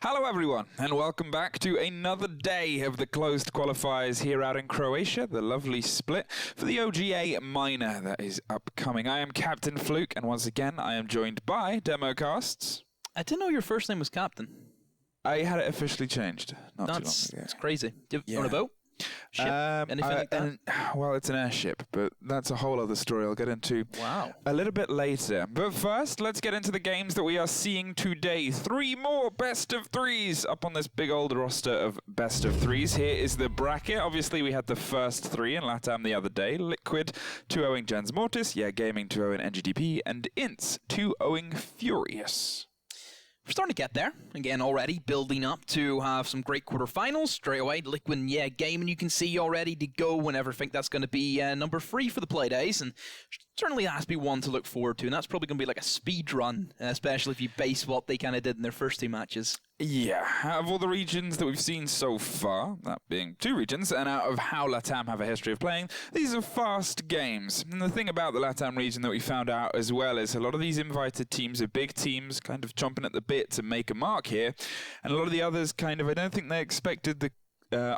Hello everyone, and welcome back to another day of the closed qualifiers here out in Croatia, the lovely split for the OGA minor that is upcoming. I am Captain Fluke, and once again I am joined by Democasts. I didn't know your first name was Captain. I had it officially changed not too long ago. That's crazy. Do you own a boat? Ship? Anything like that? Well, it's an airship, but that's a whole other story I'll get into a little bit later. But first, let's get into the games that we are seeing today. 3 more best of 3s up on this big old roster of best of 3s. Here is the bracket. Obviously, we had the first 3 in LATAM the other day. Liquid 2-0ing Gens Mortis, Yeah Gaming 2-0ing NGDP, and Ints 2-0ing Furious. We're starting to get there. Again, already building up to have some great quarterfinals. Straight away, Liquid and Yeah Gaming, you can see already to go whenever I think that's going to be number 3 for the play days. And certainly that has to be one to look forward to. And that's probably going to be like a speed run, especially if you base what they kind of did in their first 2 matches. Yeah, out of all the regions that we've seen so far, that being 2 regions, and out of how LATAM have a history of playing, these are fast games. And the thing about the LATAM region that we found out as well is a lot of these invited teams are big teams, kind of chomping at the bit to make a mark here, and a lot of the others kind of, I don't think they expected the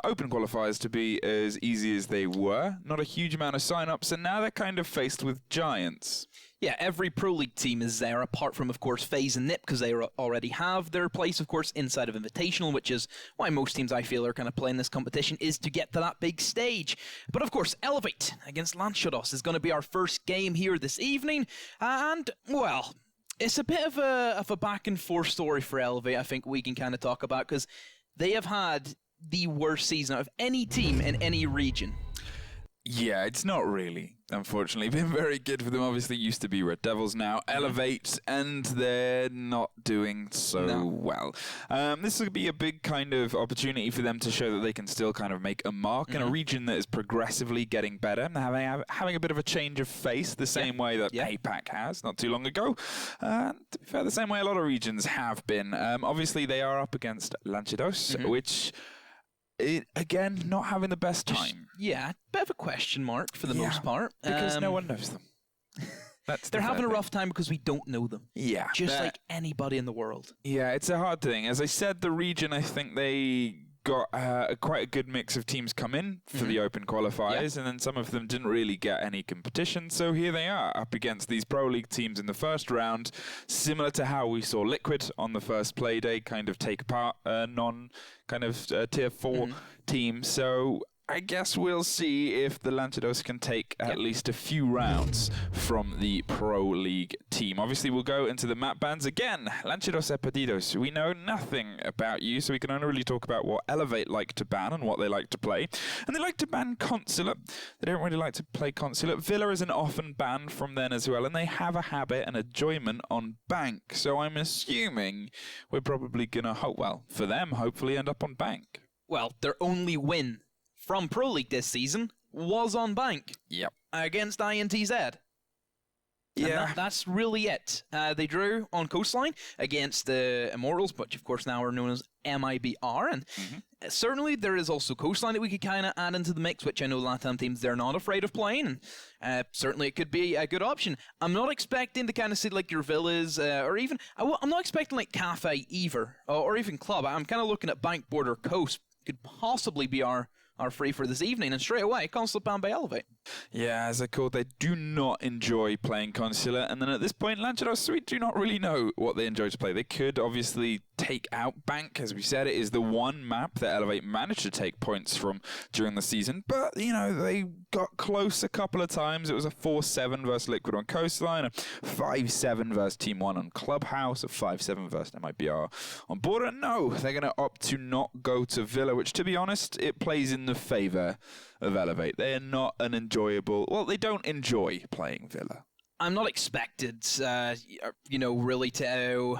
open qualifiers to be as easy as they were. Not a huge amount of sign-ups, and now they're kind of faced with giants. Yeah, every Pro League team is there, apart from, of course, FaZe and NiP, because they already have their place, of course, inside of Invitational, which is why most teams, I feel, are kind of playing this competition, is to get to that big stage. But, of course, Elevate against CLANCY'S is going to be our first game here this evening, and, well, it's a bit of a back-and-forth story for Elevate, I think we can kind of talk about, because they have had the worst season out of any team in any region. Yeah, it's not really, unfortunately, been very good for them. Obviously, used to be Red Devils, now Elevate, and they're not doing so well. This will be a big kind of opportunity for them to show that they can still kind of make a mark in a region that is progressively getting better, and having a bit of a change of face, the same way that APAC has not too long ago. To be fair, the same way a lot of regions have been. Obviously, they are up against LANCY'S, which... again, not having the best time. Yeah, bit of a question mark for the most part. Because no one knows them. They're having a rough time because we don't know them. Yeah. Just like anybody in the world. Yeah, it's a hard thing. As I said, the region, I think they got quite a good mix of teams come in for the open qualifiers, and then some of them didn't really get any competition. So here they are up against these Pro League teams in the first round, similar to how we saw Liquid on the first play day kind of take apart tier 4 team. So I guess we'll see if the LANCY'S can take at least a few rounds from the Pro League team. Obviously, we'll go into the map bans again. LANCY'S Perdidos. We know nothing about you, so we can only really talk about what Elevate like to ban and what they like to play. And they like to ban Consulate. They don't really like to play Consulate. Villa is an often ban from them as well, and they have a habit and enjoyment on Bank. So I'm assuming we're probably going to, for them, hopefully end up on Bank. Well, their only win from Pro League this season was on Bank. Yep. Against INTZ. Yeah. That's really it. They drew on Coastline against the Immortals, which of course now are known as MIBR. And certainly there is also Coastline that we could kind of add into the mix, which I know LATAM teams, they're not afraid of playing. And certainly it could be a good option. I'm not expecting to kind of see like your Villas, or even, I'm not expecting like Cafe either, or even Club. I'm kind of looking at Bank, Border, Coast. Could possibly be our free for this evening, and straight away, Consulate banned by Elevate. Yeah, as I called, they do not enjoy playing Consulate, and then at this point, LANCY'S, we do not really know what they enjoy to play. They could obviously take out Bank, as we said, it is the one map that Elevate managed to take points from during the season, but, you know, they got close a couple of times. It was a 4-7 versus Liquid on Coastline, a 5-7 versus Team 1 on Clubhouse, a 5-7 versus MIBR on Border. No, they're going to opt to not go to Villa, which, to be honest, it plays in the favour of Elevate. They are not an enjoyable... Well, they don't enjoy playing Villa. I'm not expected, really to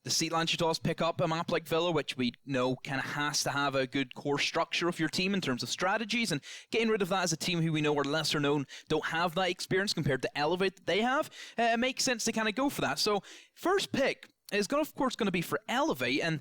see LANCY'S pick up a map like Villa, which we know kind of has to have a good core structure of your team in terms of strategies, and getting rid of that as a team who we know are lesser known, don't have that experience compared to Elevate that they have, it makes sense to kind of go for that. So, first pick is, of course, going to be for Elevate, and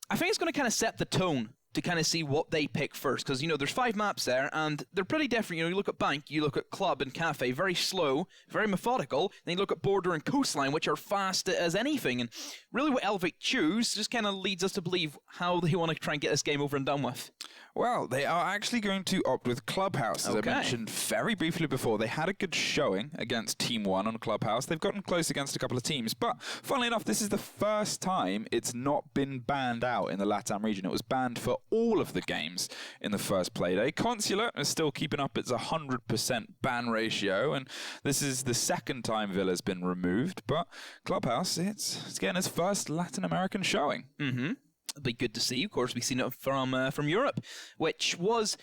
I think it's going to kind of set the tone to kind of see what they pick first, because, you know, there's 5 maps there, and they're pretty different. You know, you look at Bank, you look at Club and Cafe, very slow, very methodical. Then you look at Border and Coastline, which are fast as anything. And really what Elevate choose just kind of leads us to believe how they want to try and get this game over and done with. Well, they are actually going to opt with Clubhouse, as I mentioned very briefly before. They had a good showing against Team 1 on Clubhouse. They've gotten close against a couple of teams, but funnily enough, this is the first time it's not been banned out in the LATAM region. It was banned for all of the games in the first playday. Consulate is still keeping up its 100% ban ratio, and this is the second time Villa's been removed, but Clubhouse, it's getting its first Latin American showing. It'll be good to see. Of course, we've seen it from Europe, which was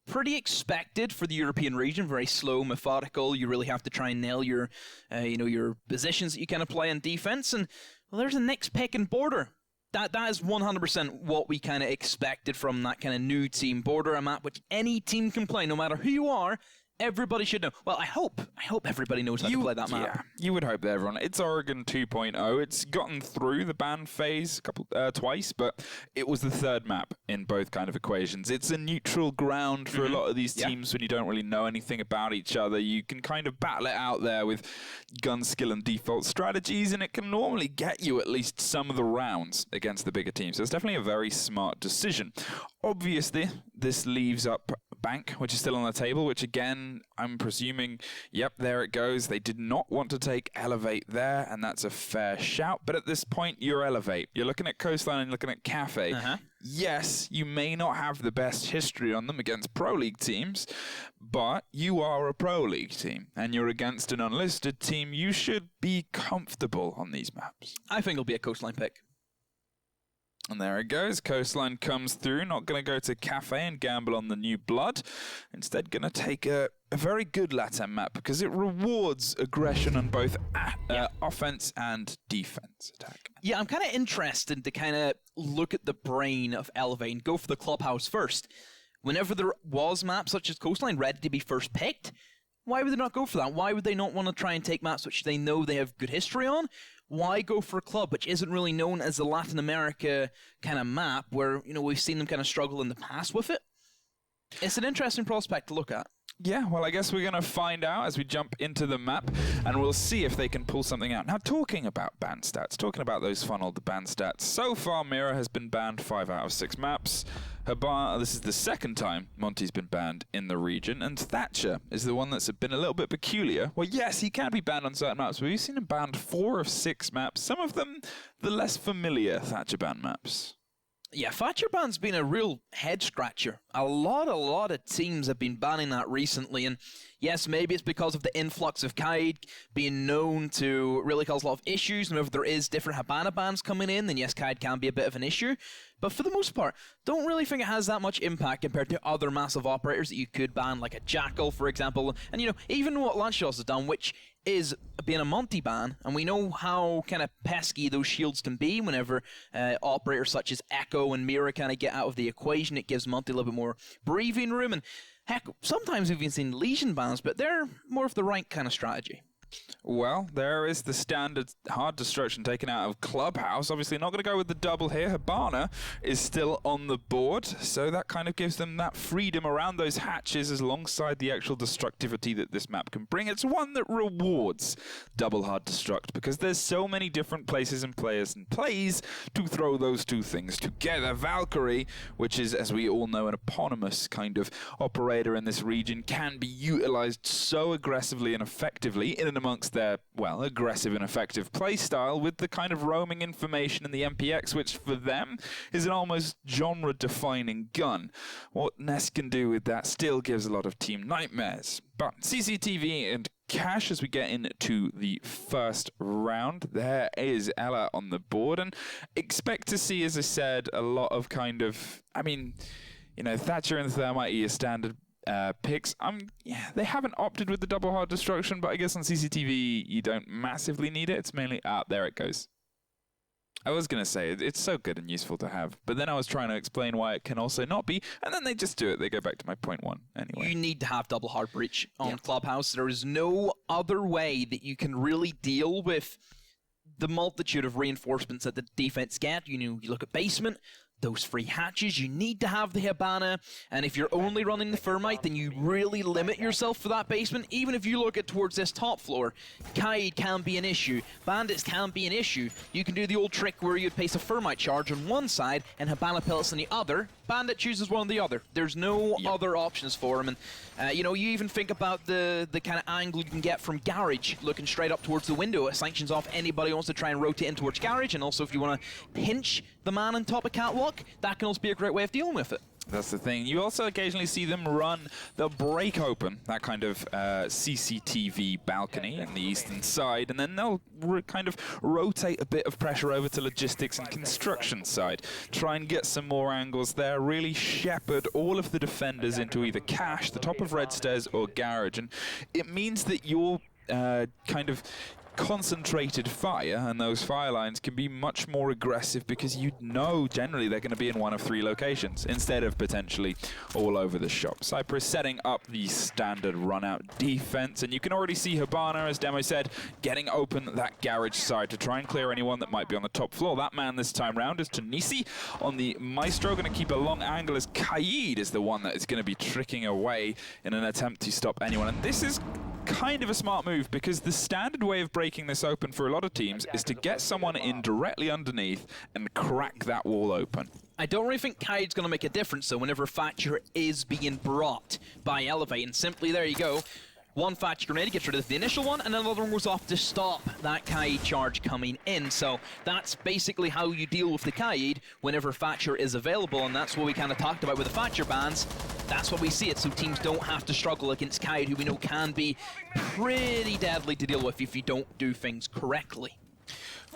pretty expected for the European region. Very slow, methodical. You really have to try and nail your, your positions that you kind of play in defense. And well, there's a next pick in Border. That is 100% what we kind of expected from that kind of new team. Border, a map which any team can play, no matter who you are. Everybody should know. Well, I hope everybody knows how to play that map. Yeah, you would hope that everyone. It's Oregon 2.0. It's gotten through the ban phase twice, but it was the third map in both kind of equations. It's a neutral ground for a lot of these teams when you don't really know anything about each other. You can kind of battle it out there with gun skill and default strategies, and it can normally get you at least some of the rounds against the bigger teams. So it's definitely a very smart decision. Obviously, this leaves up Bank, which is still on the table, which again, I'm presuming, yep, there it goes. They did not want to take Elevate there, and that's a fair shout. But at this point, you're Elevate. You're looking at Coastline and looking at Cafe. Yes, you may not have the best history on them against Pro League teams, but you are a Pro League team, and you're against an unlisted team. You should be comfortable on these maps. I think it'll be a Coastline pick. And there it goes. Coastline comes through. Not going to go to Cafe and gamble on the new blood. Instead, going to take a very good LATAM map because it rewards aggression on both offense and defense attack. Yeah, I'm kind of interested to kind of look at the brain of Elevate and go for the Clubhouse first. Whenever there was maps such as Coastline ready to be first picked, why would they not go for that? Why would they not want to try and take maps which they know they have good history on? Why go for a club which isn't really known as the Latin America kind of map where, you know, we've seen them kind of struggle in the past with it? It's an interesting prospect to look at. Yeah, well, I guess we're going to find out as we jump into the map, and we'll see if they can pull something out. Now, talking about ban stats, talking about those funneled ban stats, so far Mira has been banned 5 out of 6 maps. This is the second time Monty's been banned in the region, and Thatcher is the one that's been a little bit peculiar. Well, yes, he can be banned on certain maps, but we've seen him banned 4 of 6 maps, some of them the less familiar Thatcher ban maps. Yeah, Thatcher ban's been a real head-scratcher. A lot of teams have been banning that recently, and yes, maybe it's because of the influx of Kaid being known to really cause a lot of issues, and if there is different Habana bans coming in, then yes, Kaid can be a bit of an issue. But for the most part, don't really think it has that much impact compared to other massive operators that you could ban, like a Jackal, for example. And, you know, even what Lanceos has done, which is being a Monty ban, and we know how kind of pesky those shields can be whenever operators such as Echo and Mira kind of get out of the equation. It gives Monty a little bit more breathing room, and heck, sometimes we've even seen Legion bans, but they're more of the right kind of strategy. Well, there is the standard hard destruction taken out of Clubhouse. Obviously not going to go with the double here. Habana is still on the board, so that kind of gives them that freedom around those hatches alongside the actual destructivity that this map can bring. It's one that rewards double hard destruct because there's so many different places and players and plays to throw those two things together. Valkyrie, which is, as we all know, an eponymous kind of operator in this region, can be utilized so aggressively and effectively in and amongst their, well, aggressive and effective playstyle with the kind of roaming information in the MPX, which for them is an almost genre-defining gun. What Ness can do with that still gives a lot of team nightmares. But CCTV and Cash as we get into the first round. There is Ella on the board, and expect to see, as I said, a lot of kind of, I mean, you know, Thatcher and Thermite are standard picks. They haven't opted with the double hard destruction, but I guess on CCTV you don't massively need it. It's mainly there it goes. I was going to say it's so good and useful to have, but then I was trying to explain why it can also not be, and then they just do it. They go back to my point 1 anyway. You need to have double hard breach on Clubhouse. There is no other way that you can really deal with the multitude of reinforcements that the defense get. You know, you look at basement, those free hatches. You need to have the Hibana, and if you're only running the Thermite, then you really limit yourself for that basement. Even if you look at towards this top floor, Kaid can be an issue, Bandits can be an issue. You can do the old trick where you'd place a Thermite charge on one side and Hibana pellets on the other. Bandit chooses one or the other. There's no other options for him, and you know, you even think about the kind of angle you can get from Garage, looking straight up towards the window. It sanctions off anybody who wants to try and rotate in towards Garage, and also if you want to pinch the man on top of Catwalk, that can also be a great way of dealing with it. That's the thing. You also occasionally see them run the break open, that kind of CCTV balcony in the eastern side, and then they'll kind of rotate a bit of pressure over to logistics and construction side. Try and get some more angles there, really shepherd all of the defenders into either Cache, the top of Red Stairs, or Garage. And it means that you're kind of concentrated fire, and those fire lines can be much more aggressive because you know generally they're going to be in one of 3 locations instead of potentially all over the shop. Cypress setting up the standard run-out defense, and you can already see Hibana, as Demo said, getting open that Garage side to try and clear anyone that might be on the top floor. That man this time round is Tunisi on the Maestro, going to keep a long angle as Kaid is the one that is going to be tricking away in an attempt to stop anyone. And this is kind of a smart move because the standard way of breaking this open for a lot of teams is to get someone in directly underneath and crack that wall open. I don't really think Kaid's going to make a difference though whenever Thatcher is being brought by Elevate, and simply there you go. One Thatcher grenade gets rid of the initial one, and another one goes off to stop that Kaid charge coming in. So that's basically how you deal with the Kaid whenever Thatcher is available, and that's what we kind of talked about with the Thatcher bans. That's what we see it, so teams don't have to struggle against Kaid, who we know can be pretty deadly to deal with if you don't do things correctly.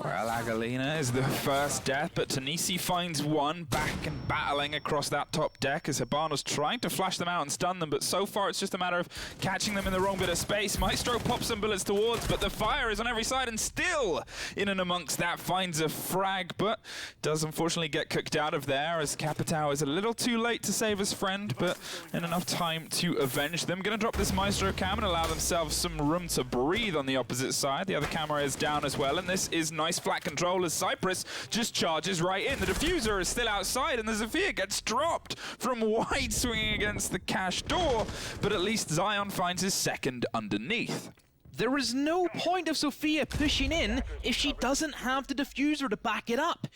Well, Agalina is the first death, but Tunisi finds one back and battling across that top deck as Hibana's trying to flash them out and stun them, but so far it's just a matter of catching them in the wrong bit of space. Maestro pops some bullets towards, but the fire is on every side, and still in and amongst that finds a frag, but does unfortunately get cooked out of there as Capitao is a little too late to save his friend, but in enough time to avenge them. Gonna drop this Maestro cam and allow themselves some room to breathe on the opposite side. The other camera is down as well, and this is nice flat control as Cypress just charges right in. The diffuser is still outside, and the Zephyr gets dropped from wide swinging against the Cache door, but at least Zion finds his second underneath. There is no point of Sophia pushing in if she doesn't have the diffuser to back it up.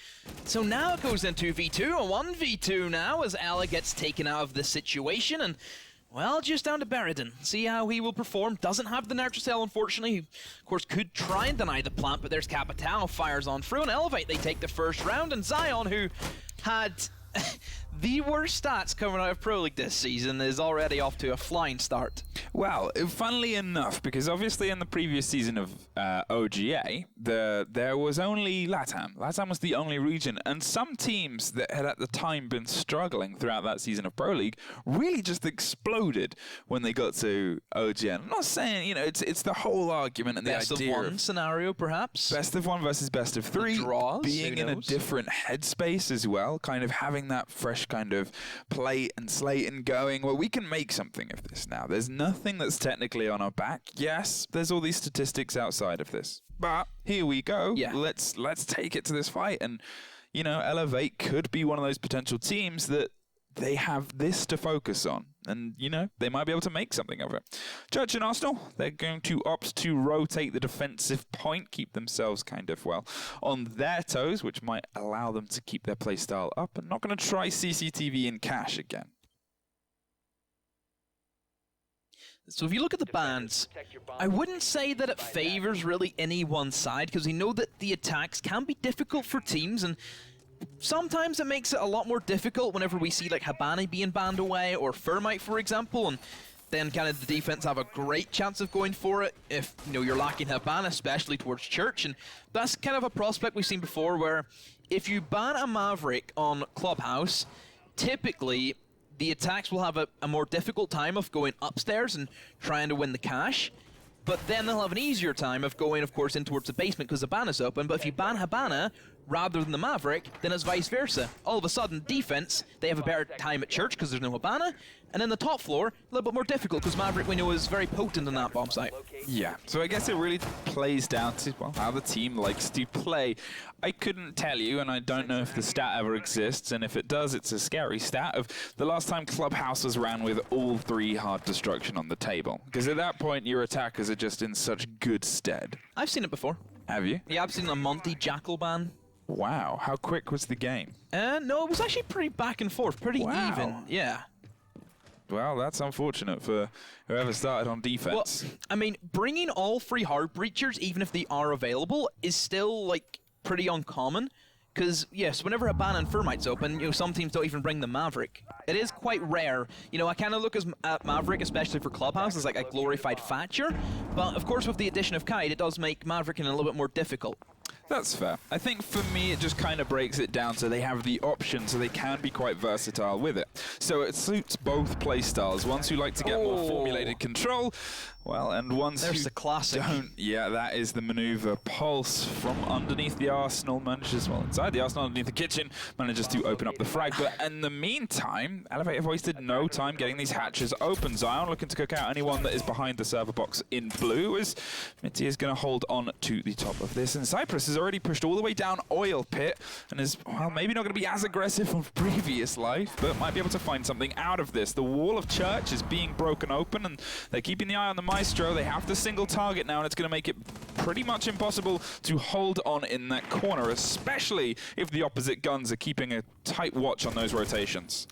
So now it goes into V2, a 1v2 now as Ella gets taken out of the situation, and well, just down to Beridon. See how he will perform. Doesn't have the Nitrocell, unfortunately. He, of course, could try and deny the plant, but there's Capitao, fires on through, and Elevate. They take the first round, and Zion, who had the worst stats coming out of Pro League this season, is already off to a flying start. Well, funnily enough, because obviously in the previous season of OGA, there was only LATAM. LATAM was the only region, and some teams that had at the time been struggling throughout that season of Pro League really just exploded when they got to OGA. I'm not saying, you know, it's the whole argument and best the idea of one scenario, perhaps. Best of one versus best of three. Draws, being in a different headspace as well, kind of having that fresh kind of plate and slate and going, well, we can make something of this now. There's nothing that's technically on our back. Yes, there's all these statistics outside of this, but here we go. Yeah. Let's take it to this fight, and you know, Elevate could be one of those potential teams that they have this to focus on, and you know, they might be able to make something of it. Church and Arsenal, they're going to opt to rotate the defensive point, keep themselves kind of, well, on their toes, which might allow them to keep their playstyle up, and not going to try CCTV in Cache again. So if you look at the bans, I wouldn't say that it favors really any one side, because we know that the attacks can be difficult for teams, and sometimes it makes it a lot more difficult whenever we see like Hibana being banned away, or Thermite, for example, and then kind of the defense have a great chance of going for it if, you know, you're lacking Hibana, especially towards Church, and that's kind of a prospect we've seen before where if you ban a Maverick on Clubhouse, typically the attacks will have a more difficult time of going upstairs and trying to win the Cache, but then they'll have an easier time of going, of course, in towards the basement because Hibana's open. But if you ban Hibana, rather than the Maverick, then it's vice versa. All of a sudden, defense, they have a better time at church because there's no Habana, and then the top floor, a little bit more difficult because Maverick, we know, is very potent in that bomb site. Yeah, so I guess it really plays down to, well, how the team likes to play. I couldn't tell you, and I don't know if the stat ever exists, and if it does, it's a scary stat, of the last time Clubhouse was ran with all 3 hard destruction on the table. Because at that point, your attackers are just in such good stead. I've seen it before. Have you? Yeah, I've seen a Monty Jackal ban. Wow, how quick was the game? No, it was actually pretty back and forth, pretty even. Yeah. Well, that's unfortunate for whoever started on defense. Well, I mean, bringing all 3 hard breachers, even if they are available, is still, like, pretty uncommon. Because, yes, whenever a ban and Thermite's open, you know, some teams don't even bring the Maverick. It is quite rare. You know, I kind of look at Maverick, especially for Clubhouse, as like a glorified Thatcher. But, of course, with the addition of Kite, it does make Maverick a little bit more difficult. That's fair. I think for me, it just kind of breaks it down so they have the option, so they can be quite versatile with it. So it suits both playstyles. Ones who like to get more formulated control, well, and ones who the classic. don't. Yeah, that is the maneuver. Pulse from underneath the arsenal manages, well, inside the arsenal, underneath the kitchen, manages to open up the frag. But in the meantime, Elevate have wasted no time getting these hatches open. Zion looking to cook out anyone that is behind the server box in blue, as Mitty is going to hold on to the top of this. And Cypress has already pushed all the way down Oil Pit and is, well, maybe not going to be as aggressive on previous life, but might be able to find something out of this. The wall of church is being broken open, and they're keeping the eye on the Maestro. They have the single target now, and it's going to make it pretty much impossible to hold on in that corner, especially if the opposite guns are keeping a tight watch on those rotations.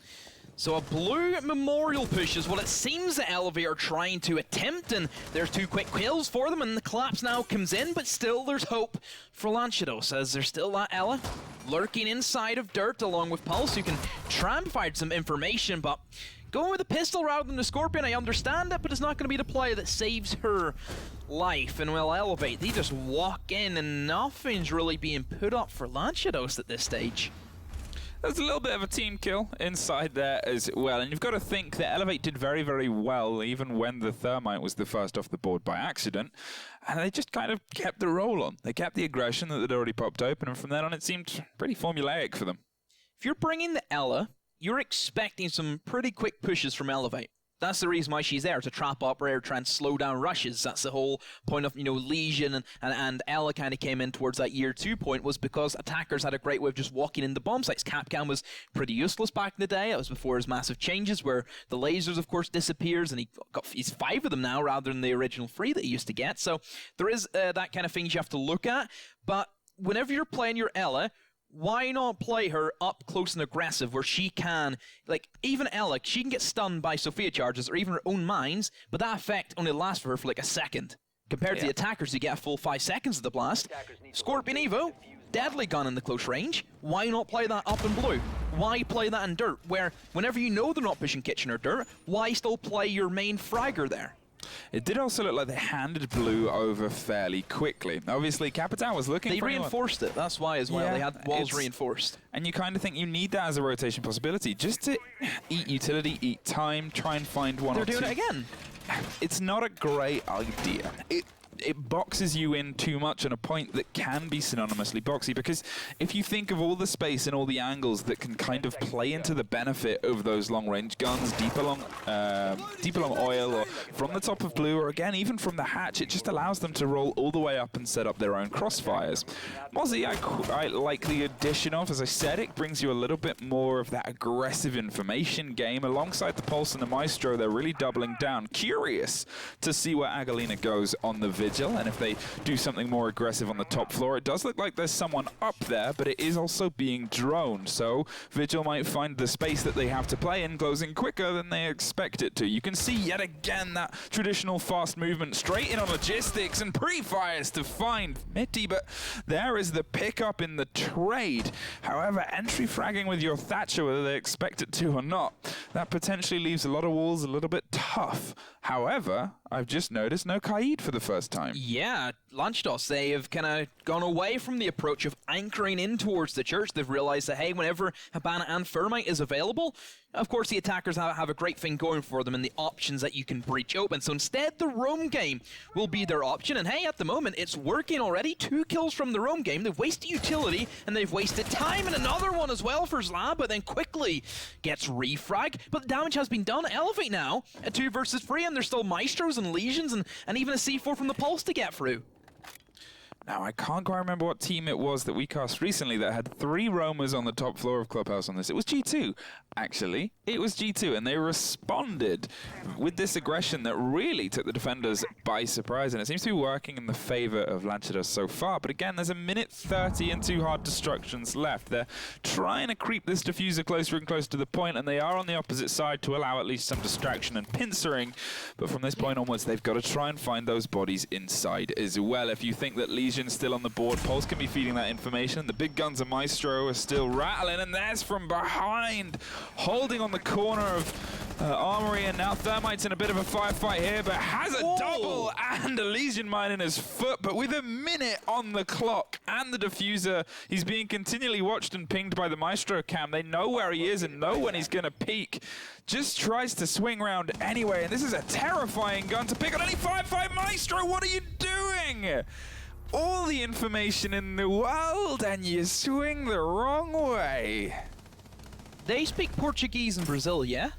So a blue memorial push is what it seems that Elevate are trying to attempt, and there's 2 quick kills for them, and the collapse now comes in, but still there's hope for Lanchados, as there's still that Ella lurking inside of Dirt along with Pulse, who can try and provide some information, but going with a pistol rather than the Scorpion, I understand it, but it's not going to be the play that saves her life. And well, Elevate, they just walk in, and nothing's really being put up for Lanchados at this stage. There's a little bit of a team kill inside there as well, and you've got to think that Elevate did very, very well even when the Thermite was the first off the board by accident, and they just kind of kept the roll on. They kept the aggression that had already popped open, and from then on it seemed pretty formulaic for them. If you're bringing the Ella, you're expecting some pretty quick pushes from Elevate. That's the reason why she's there, to trap up rare, try and slow down rushes. That's the whole point of, you know, Legion and Ella kind of came in towards that year 2 point, was because attackers had a great way of just walking in the bomb sites. Capcom was pretty useless back in the day. It was before his massive changes where the lasers, of course, disappears, and he's 5 of them now rather than the original 3 that he used to get. So there is that kind of things you have to look at. But whenever you're playing your Ella, why not play her up close and aggressive where she can, like, even Ella, she can get stunned by Sophia charges or even her own mines, but that effect only lasts for her for like a second. Compared to the attackers, you get a full 5 seconds of the blast. Scorpion Evo, deadly gun in the close range. Why not play that up in blue? Why play that in dirt, where whenever you know they're not pushing kitchen or dirt, why still play your main fragger there? It did also look like they handed blue over fairly quickly. Obviously, Capital was looking for... They reinforced it, that's why as well. Yeah, they had walls reinforced. And you kind of think you need that as a rotation possibility, just to eat utility, eat time, try and find one or two. They're doing it again. It's not a great idea. It boxes you in too much on a point that can be synonymously boxy, because if you think of all the space and all the angles that can kind of play into the benefit of those long-range guns, deep along oil, or from the top of blue, or again, even from the hatch, it just allows them to roll all the way up and set up their own crossfires. Mozzie, I like the addition of, as I said, it brings you a little bit more of that aggressive information game. Alongside the Pulse and the Maestro, they're really doubling down. Curious to see where Agalina goes on the Vigil, and if they do something more aggressive on the top floor. It does look like there's someone up there, but it is also being droned, so Vigil might find the space that they have to play in closing quicker than they expect it to. You can see yet again that traditional fast movement straight in on logistics and pre-fires to find Mitty, but there is the pickup in the trade. However, entry fragging with your Thatcher, whether they expect it to or not, that potentially leaves a lot of walls a little bit tough. However, I've just noticed no Kaid for the first time. Yeah, Lanchdos. They have kind of gone away from the approach of anchoring in towards the church. They've realized that, hey, whenever Habana and Thermite is available, of course the attackers have a great thing going for them in the options that you can breach open. So instead, the roam game will be their option. And hey, at the moment, it's working already. 2 kills from the roam game. They've wasted utility, and they've wasted time. And another one as well for Zlab, but then quickly gets refrag. But the damage has been done. Elevate now at 2 versus 3, and there's still Maestros and Legions and even a C4 from the Pulse to get through. Now, I can't quite remember what team it was that we cast recently that had 3 roamers on the top floor of Clubhouse on this. It was G2, actually. It was G2, and they responded with this aggression that really took the defenders by surprise, and it seems to be working in the favor of Lanchdos so far. But again, there's a minute 30 and 2 hard destructions left. They're trying to creep this diffuser closer and closer to the point, and they are on the opposite side to allow at least some distraction and pincering. But from this point onwards, they've got to try and find those bodies inside as well. If you think that Legion's still on the board, Pulse can be feeding that information. The big guns of Maestro are still rattling, and there's from behind, holding on the corner of Armory, and now Thermite's in a bit of a firefight here, but has a double and a Legion mine in his foot. But with a minute on the clock and the diffuser, he's being continually watched and pinged by the Maestro cam. They know where he is and know when he's going to peak. Just tries to swing around anyway, and this is a terrifying gun to pick on any firefight. Maestro, what are you doing? All the information in the world, and you swing the wrong way. They speak Portuguese in Brazil, yeah?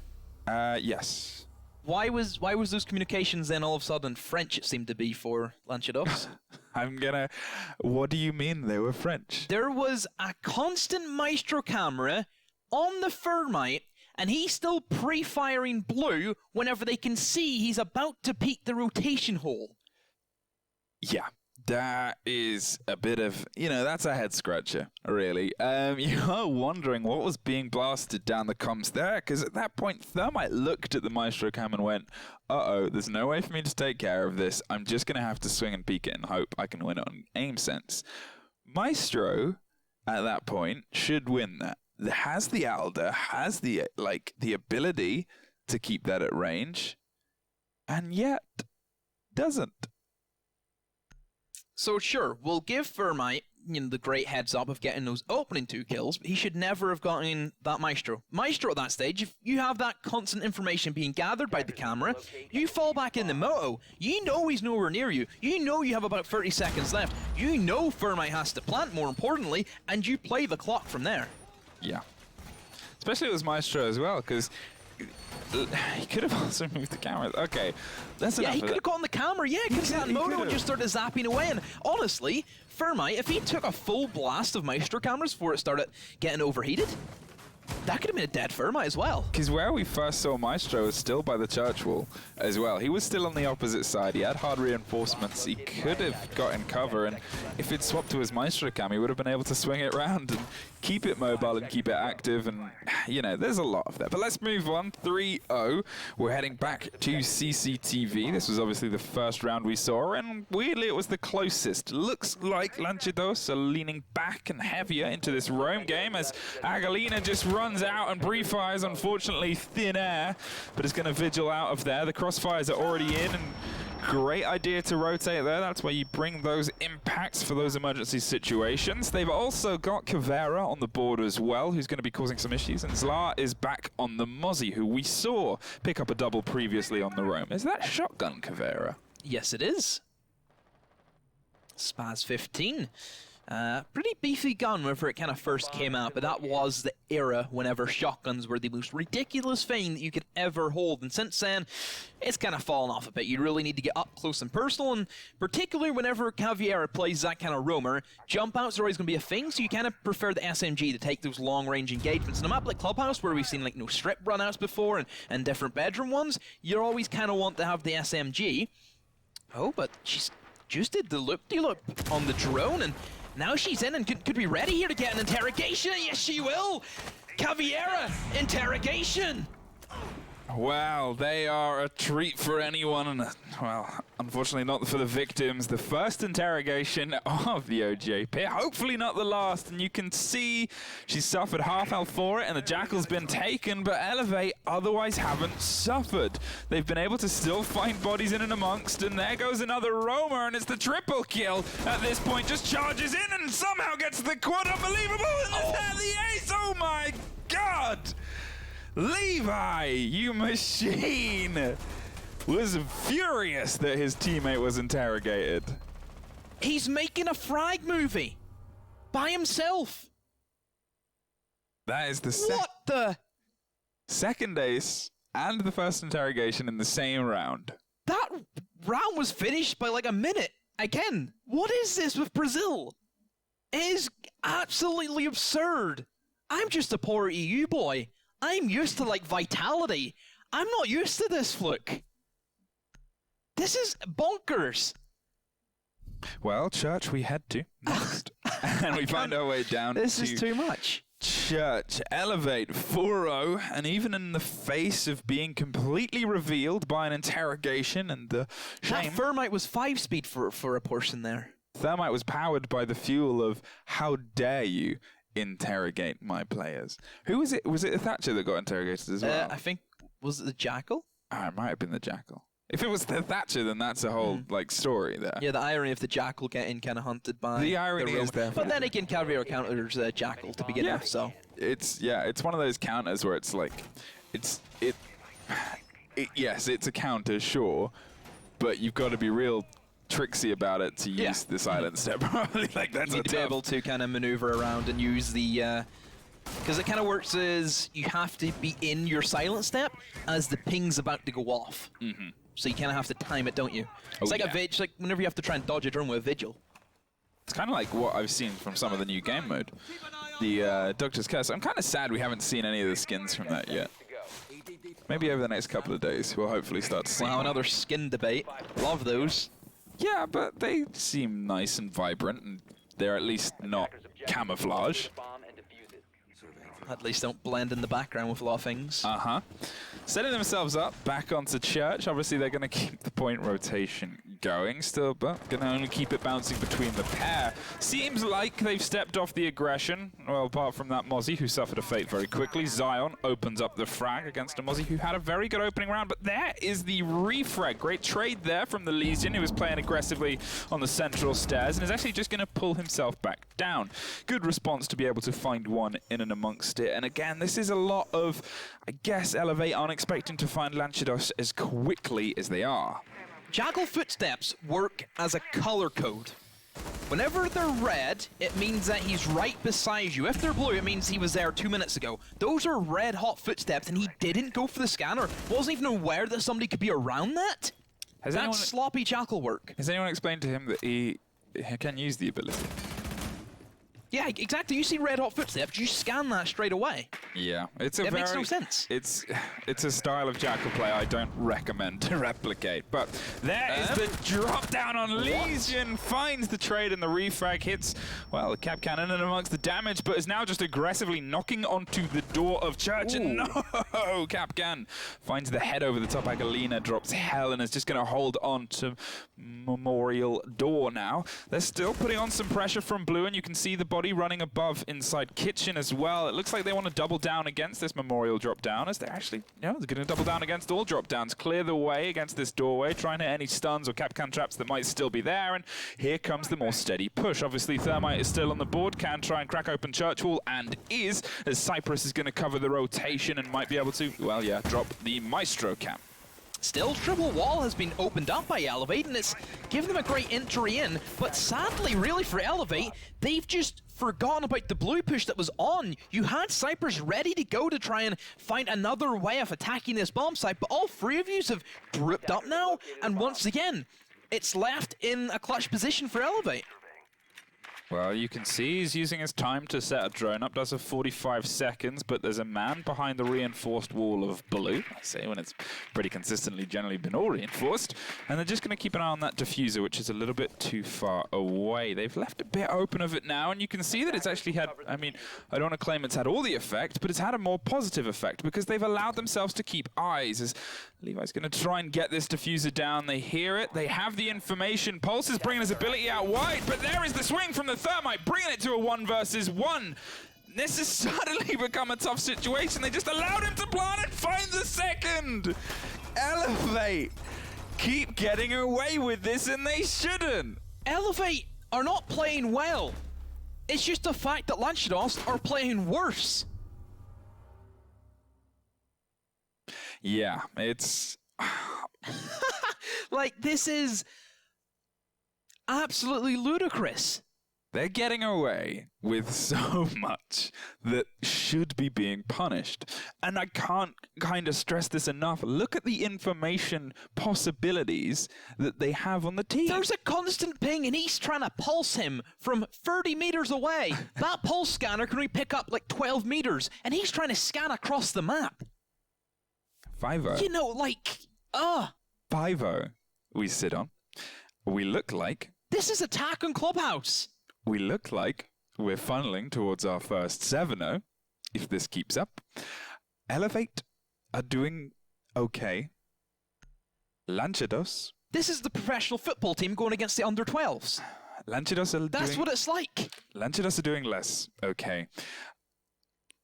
Yes. Why was those communications then all of a sudden French, it seemed to be, for Lanchdos? What do you mean they were French? There was a constant Maestro camera on the Thermite, and he's still pre-firing blue whenever they can see he's about to peak the rotation hole. Yeah. That is a bit of, that's a head scratcher, really. You are wondering what was being blasted down the comms there, because at that point, Thermite looked at the Maestro cam and went, uh-oh, there's no way for me to take care of this. I'm just going to have to swing and peek it and hope I can win it on aim sense. Maestro, at that point, should win that. Has the Alder, has the ability to keep that at range, and yet doesn't. So sure, we'll give Thermite the great heads up of getting those opening 2 kills, but he should never have gotten that Maestro. Maestro at that stage, if you have that constant information being gathered by the camera, you fall back in the moto, you know he's nowhere near you, you know you have about 30 seconds left, you know Thermite has to plant, more importantly, and you play the clock from there. Yeah. Especially with Maestro as well, because he could have also moved the camera. Okay, that's enough. Yeah, he could have gotten the camera. Yeah, because that moto and just started zapping away. And honestly, Thermite, if he took a full blast of Maestro cameras before it started getting overheated, that could have been a dead Thermite as well. Because where we first saw Maestro was still by the church wall as well. He was still on the opposite side. He had hard reinforcements. He could have gotten cover, and if he'd swapped to his Maestro cam, he would have been able to swing it around and keep it mobile and keep it active, and there's a lot of that. But let's move on. 3-0. We're heading back to CCTV. This was obviously the first round we saw, and weirdly it was the closest. Looks like Lanchdos are leaning back and heavier into this roam game as Agalina just runs out and pre-fires, unfortunately thin air, but is going to vigil out of there. The crossfires are already in, and great idea to rotate there. That's where you bring those impacts for those emergency situations. They've also got Kavera on the board as well, who's going to be causing some issues. And Zla is back on the Mozzie, who we saw pick up a double previously on the roam. Is that shotgun Kavera? Yes, it is. Spaz 15. Pretty beefy gun whenever it kind of first came out, but that was the era whenever shotguns were the most ridiculous thing that you could ever hold, and since then it's kind of fallen off a bit. You really need to get up close and personal, and particularly whenever Caviera plays that kind of roamer, jump outs are always going to be a thing, so you kind of prefer the SMG to take those long range engagements. In a map like Clubhouse, where we've seen like strip runouts before and different bedroom ones, you always kind of want to have the SMG. Oh, but she's just did the loop-de-loop on the drone, and now she's in and could be ready here to get an interrogation. Yes, she will. Caviera, interrogation. Well, they are a treat for anyone, and well, unfortunately not for the victims. The first interrogation of the OGA pit, hopefully not the last, and you can see she suffered half health for it, and the Jackal's been taken, but Elevate otherwise haven't suffered. They've been able to still find bodies in and amongst, and there goes another roamer, and it's the triple kill at this point. Just charges in and somehow gets the quad. Unbelievable, and the ace. Oh my god! Levi, you machine, was furious that his teammate was interrogated. He's making a frag movie by himself. That is the second ace and the first interrogation in the same round. That round was finished by like a minute. Again, what is this with Brazil? It is absolutely absurd. I'm just a poor EU boy. I'm used to, like, vitality. I'm not used to this, Fluke. This is bonkers. Well, Church, we head to next. And we find our way down This is too much. Church, Elevate 4-0, and even in the face of being completely revealed by an interrogation and the shame... That Thermite was 5-speed for a portion there. Thermite was powered by the fuel of, how dare you interrogate my players. Who was it? Was it a Thatcher that got interrogated as well? I think, was it the Jackal? Oh, it might have been the Jackal. If it was the Thatcher, then that's a whole like story there. Yeah, the irony of the Jackal getting kind of hunted by the irony is there. But then again, Caviar counters Jackal to begin with, so it's one of those counters where it's like, yes, it's a counter, sure, but you've got to be real tricksy about it to use the silent step. Probably like that's you need to be able to kind of maneuver around and use the because it kind of works as you have to be in your silent step as the ping's about to go off. So you kind of have to time it, don't you? It's like a vigil, like whenever you have to try and dodge a drone with a vigil. It's kind of like what I've seen from some of the new game mode, the Doctor's Curse. I'm kind of sad we haven't seen any of the skins from that yet. Maybe over the next couple of days we'll hopefully start to see. Wow, another skin debate. Love those. Yeah, but they seem nice and vibrant, and they're at least not camouflage. At least don't blend in the background with a lot of things. Setting themselves up back onto Church. Obviously, they're going to keep the point rotation going still, but going to only keep it bouncing between the pair. Seems like they've stepped off the aggression. Well, apart from that Mozzie, who suffered a fate very quickly. Zion opens up the frag against a Mozzie who had a very good opening round, but there is the refrag. Great trade there from the Legion, who was playing aggressively on the central stairs and is actually just going to pull himself back down. Good response to be able to find one in and amongst it. And again, this is a lot of, I guess, Elevate aren't expecting to find Lanchidos as quickly as they are. Jackal footsteps work as a color code. Whenever they're red, it means that he's right beside you. If they're blue, it means he was there 2 minutes ago. Those are red hot footsteps, and he didn't go for the scanner. Wasn't even aware that somebody could be around that. That's sloppy Jackal work. Has anyone explained to him that he can use the ability? Yeah, exactly. You see red hot footsteps, you scan that straight away. Yeah, it makes no sense. It's a style of Jackal play I don't recommend to replicate. But there is the drop down on Legion, finds the trade and the refrag hits, well, the cap cannon and amongst the damage, but is now just aggressively knocking onto the door of Church. And no, Capcan finds the head over the top. Agalina drops hell and is just going to hold on to Memorial door now. They're still putting on some pressure from blue, and you can see the body running above inside kitchen as well. It looks like they want to double down against this Memorial drop down, as they're actually, they're going to double down against all drop downs, clear the way against this doorway, trying to hit any stuns or Capcan traps that might still be there, and here comes the more steady push. Obviously, Thermite is still on the board, can try and crack open Church Wall, and is, as Cypress is going to cover the rotation and might be able to, well, yeah, drop the Maestro camp. Still, triple wall has been opened up by Elevate, and it's given them a great entry in, but sadly, really for Elevate, they've just forgotten about the blue push that was on. You had Cypress ready to go to try and find another way of attacking this bomb site, but all three of you have grouped up now, and once again, it's left in a clutch position for Elevate. Well, you can see he's using his time to set a drone up. Does have 45 seconds, but there's a man behind the reinforced wall of blue. I say when it's pretty consistently generally been all reinforced. And they're just going to keep an eye on that diffuser, which is a little bit too far away. They've left a bit open of it now, and you can see that it's actually had, I mean, I don't want to claim it's had all the effect, but it's had a more positive effect because they've allowed themselves to keep eyes. As Levi's going to try and get this diffuser down. They hear it. They have the information. Pulse is bringing his ability out wide, but there is the swing from the Thermite, bringing it to a 1 versus 1. This has suddenly become a tough situation. They just allowed him to plant and find the second. Elevate keep getting away with this, and they shouldn't. Elevate are not playing well. It's just the fact that Lanchados are playing worse. Yeah, it's... like, this is absolutely ludicrous. They're getting away with so much that should be being punished. And I can't kind of stress this enough. Look at the information possibilities that they have on the team. There's a constant ping, and he's trying to pulse him from 30 meters away. That pulse scanner can only pick up like 12 meters, and he's trying to scan across the map. 5-0. You know, like, 5-0 we sit on. We look like... This is attack on Clubhouse. We look like we're funneling towards our first 7-0, if this keeps up. Elevate are doing okay. Lanchados... This is the professional football team going against the under-12s. Lanchados are That's what it's like. Lanchados are doing less okay.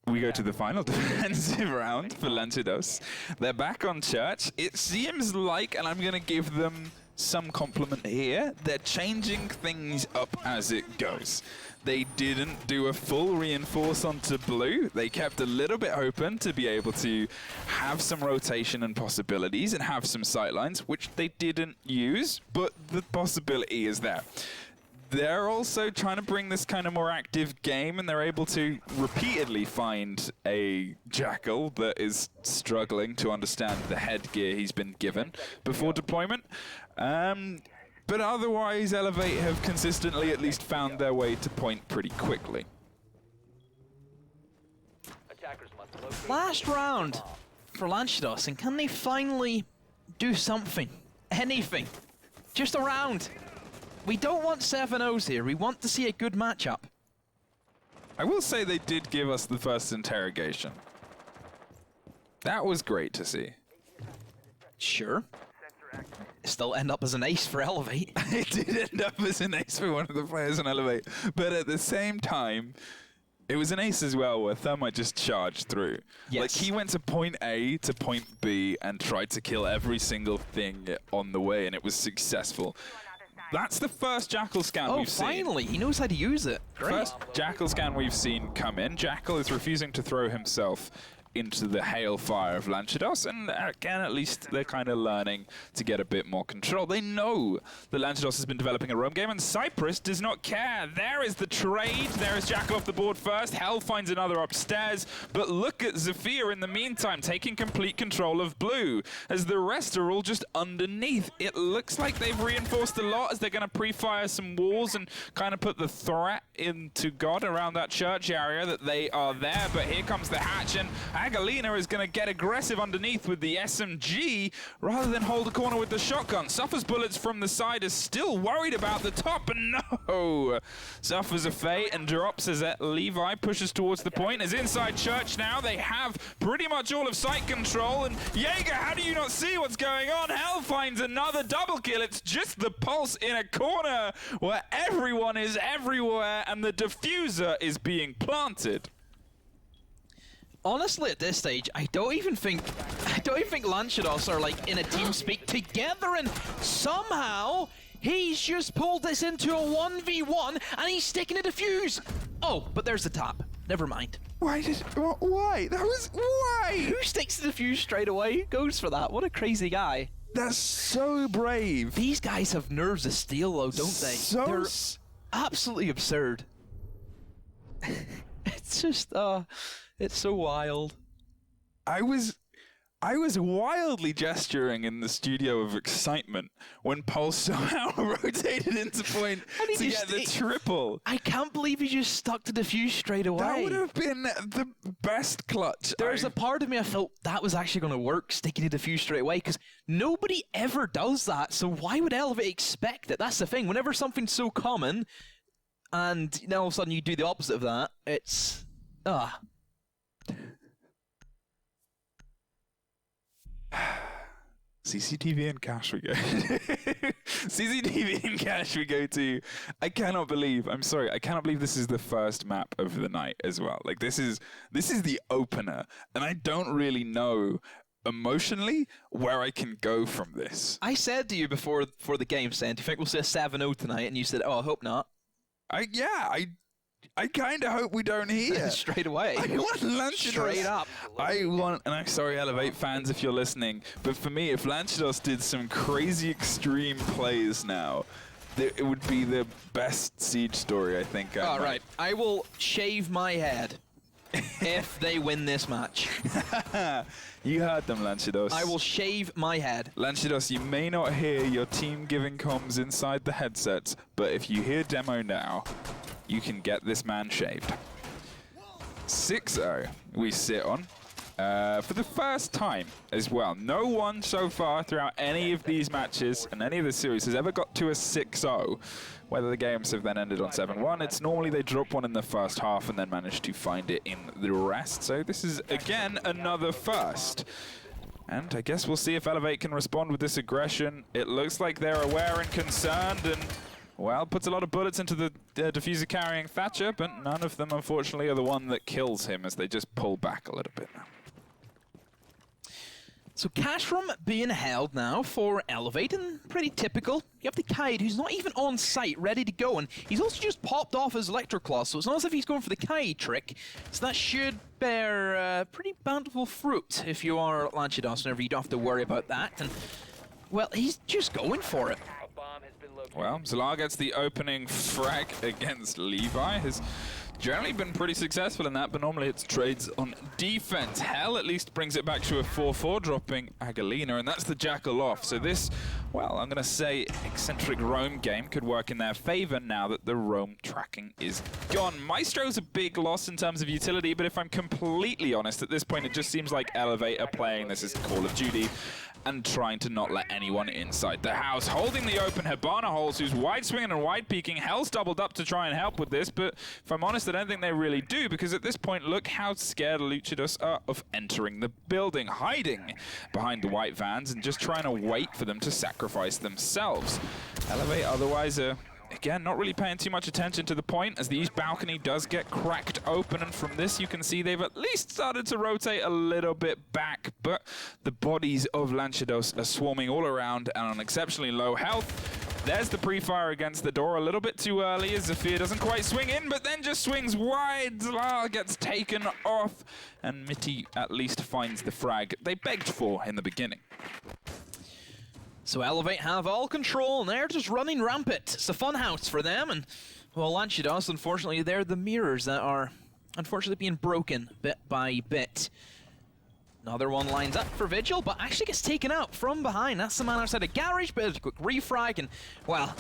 We go to the final defensive round for Lanchados. They're back on Church. It seems like, and I'm going to give them some compliment here, they're changing things up as it goes. They didn't do a full reinforce onto blue. They kept a little bit open to be able to have some rotation and possibilities and have some sightlines, which they didn't use, but the possibility is there. They're also trying to bring this kind of more active game, and they're able to repeatedly find a Jackal that is struggling to understand the headgear he's been given before deployment. But otherwise, Elevate have consistently at least found their way to point pretty quickly. Last round for Lanchados, and can they finally do something? Anything? Just a round. We don't want 7-0s here. We want to see a good matchup. I will say they did give us the first interrogation. That was great to see. Sure. Still end up as an ace for Elevate. It did end up as an ace for one of the players on Elevate. But at the same time, it was an ace as well where Thermite just charged through. Yes. Like, he went to point A to point B and tried to kill every single thing on the way, and it was successful. That's the first Jackal scan we've seen. Oh, finally! He knows how to use it. Great. First Jackal scan we've seen come in. Jackal is refusing to throw himself into the hailfire of Lanchados, and again, at least they're kind of learning to get a bit more control. They know that Lanchados has been developing a roam game, and Cyprus does not care. There is the trade. There is Jackal off the board first. Hell finds another upstairs, but look at Sapphire in the meantime, taking complete control of blue, as the rest are all just underneath. It looks like they've reinforced a lot as they're going to pre-fire some walls and kind of put the threat into God around that church area that they are there, but here comes the hatch, and Agalina is going to get aggressive underneath with the SMG rather than hold a corner with the shotgun. Suffers bullets from the side, is still worried about the top, and no! Suffers a fate and drops as Levi pushes towards the point. As inside Church now, they have pretty much all of site control, and Jaeger, how do you not see what's going on? Hell finds another double kill. It's just the Pulse in a corner where everyone is everywhere and the diffuser is being planted. Honestly, at this stage, I don't even think Lanchados are like in a team speak together, and somehow he's just pulled this into a 1v1 and he's sticking a defuse. Oh, but there's the tap. Never mind. Why? That was why? Who sticks the defuse straight away? Who goes for that? What a crazy guy. That's so brave. These guys have nerves of steel, though, don't they? They're absolutely absurd. It's just, it's so wild. I was I was wildly gesturing in the studio of excitement when Pulse somehow rotated into point to get the triple. I can't believe he just stuck to defuse straight away. That would have been the best clutch. There's a part of me I felt that was actually going to work, sticking to defuse straight away, because nobody ever does that, so why would Elevate expect it? That's the thing. Whenever something's so common, and now all of a sudden you do the opposite of that, it's... CCTV and cash we go. CCTV and cash we go to. I cannot believe this is the first map of the night as well. Like this is the opener, and I don't really know emotionally where I can go from this. I said to you before the game, Sam, do you think we'll see a 7-0 tonight? And you said, oh, I hope not. I kind of hope we don't hear. Straight away. I want Lanchados. Straight up. And I'm sorry, Elevate fans, if you're listening, but for me, if Lanchados did some crazy extreme plays now, it would be the best Siege story, I think. All right. I will shave my head if they win this match. You heard them, Lanchados. I will shave my head. Lanchados, you may not hear your team giving comms inside the headsets, but if you hear demo now, you can get this man shaved. 6-0 we sit on for the first time as well. No one so far throughout any of these matches and any of the series has ever got to a 6-0. Whether the games have then ended on 7-1, it's normally they drop one in the first half and then manage to find it in the rest. So this is, again, another first. And I guess we'll see if Elevate can respond with this aggression. It looks like they're aware and concerned, and well, puts a lot of bullets into the diffuser carrying Thatcher, but none of them, unfortunately, are the one that kills him as they just pull back a little bit now. So cash room being held now for Elevate, and pretty typical. You have the Kaid, who's not even on site, ready to go, and he's also just popped off his Electroclaw, so it's not as if he's going for the Kaid trick. So that should bear pretty bountiful fruit if you are Lanchados, whenever you don't have to worry about that. And, well, he's just going for it. Well, Zalaar gets the opening frag against Levi. Has generally been pretty successful in that, but normally it's trades on defense. Hell at least brings it back to a 4-4, dropping Agalina, and that's the Jackal off. So this, well, I'm going to say eccentric roam game could work in their favor now that the roam tracking is gone. Maestro's a big loss in terms of utility, but if I'm completely honest, at this point it just seems like Elevate are playing this as Call of Duty and trying to not let anyone inside the house. Holding the open Hibana holes, who's wide swinging and wide peeking. Hell's doubled up to try and help with this, but if I'm honest, I don't think they really do, because at this point, look how scared Luchados are of entering the building, hiding behind the white vans and just trying to wait for them to sacrifice themselves. Elevate otherwise again, not really paying too much attention to the point as the east balcony does get cracked open, and from this you can see they've at least started to rotate a little bit back, but the bodies of Lanchados are swarming all around and on exceptionally low health. There's the pre-fire against the door a little bit too early as Zafir doesn't quite swing in, but then just swings wide. Zalaar gets taken off, and Mitty at least finds the frag they begged for in the beginning. So Elevate have all control, and they're just running rampant. It's a fun house for them, and, well, Lanchados, unfortunately, they're the mirrors that are, unfortunately, being broken bit by bit. Another one lines up for Vigil, but actually gets taken out from behind. That's the man outside the garage, but a quick refrag, and, well,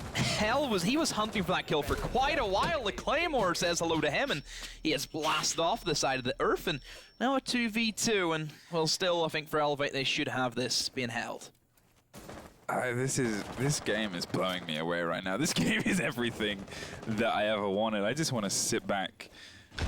he was hunting for that kill for quite a while. The Claymore says hello to him, and he has blasted off the side of the earth, and now a 2v2, and, well, still, I think for Elevate, they should have this being held. This game is blowing me away right now. This game is everything that I ever wanted. I just want to sit back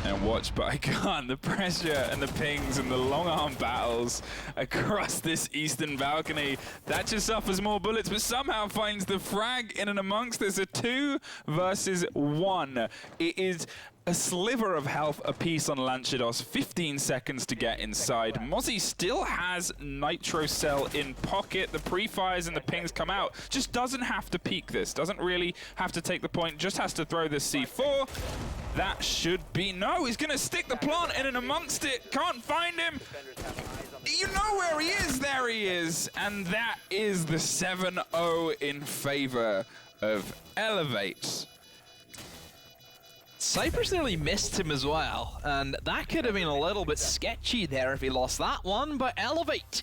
and watch, but I can't. The pressure and the pings and the long arm battles across this eastern balcony. Thatcher suffers more bullets, but somehow finds the frag in and amongst this. A 2 versus 1. It is a sliver of health apiece on Lanchados, 15 seconds to get inside. Mozzie still has Nitro Cell in pocket. The pre-fires and the pings come out. Just doesn't have to peek this. Doesn't really have to take the point. Just has to throw this C4. That should be... No, he's going to stick the plant in and amongst it. Can't find him. You know where he is. There he is. And that is the 7-0 in favor of Elevate. Cypress nearly missed him as well, and that could have been a little bit sketchy there if he lost that one, but Elevate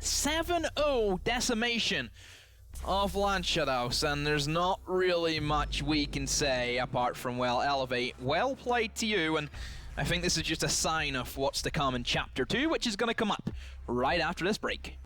7-0 decimation of Landschafthaus, and there's not really much we can say apart from, well, Elevate, well played to you, and I think this is just a sign of what's to come in Chapter 2, which is going to come up right after this break.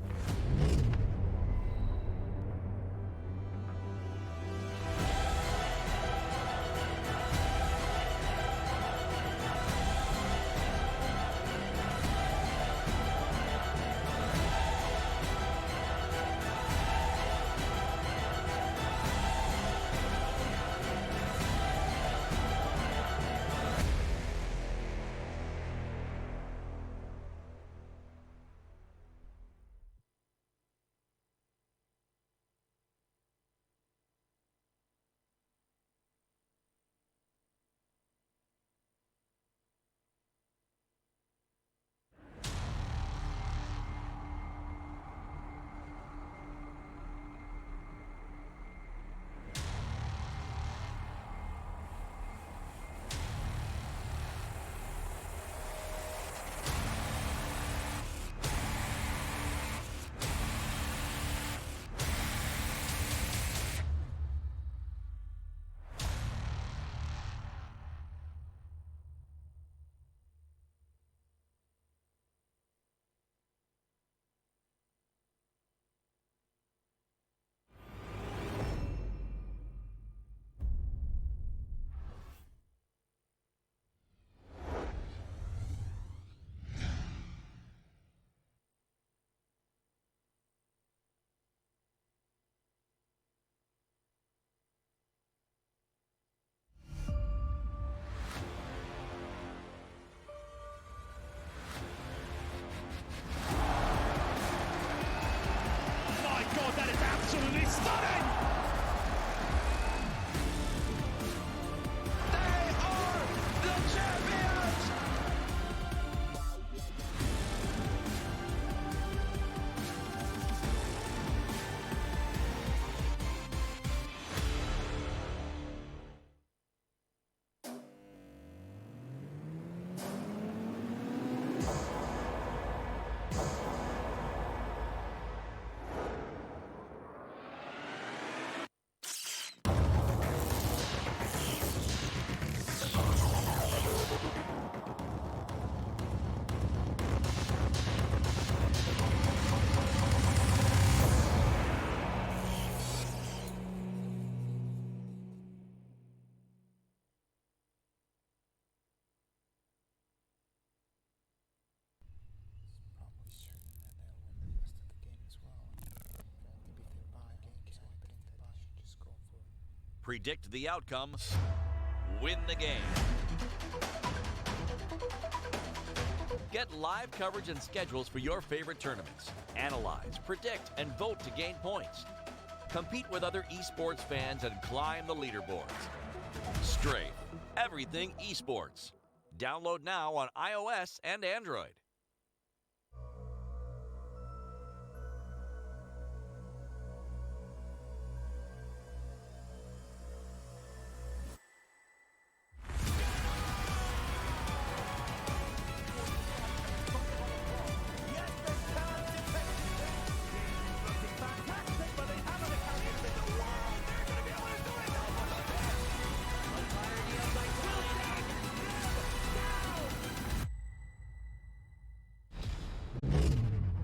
Predict the outcome, win the game. Get live coverage and schedules for your favorite tournaments. Analyze, predict, and vote to gain points. Compete with other esports fans and climb the leaderboards. Strafe, everything esports. Download now on iOS and Android.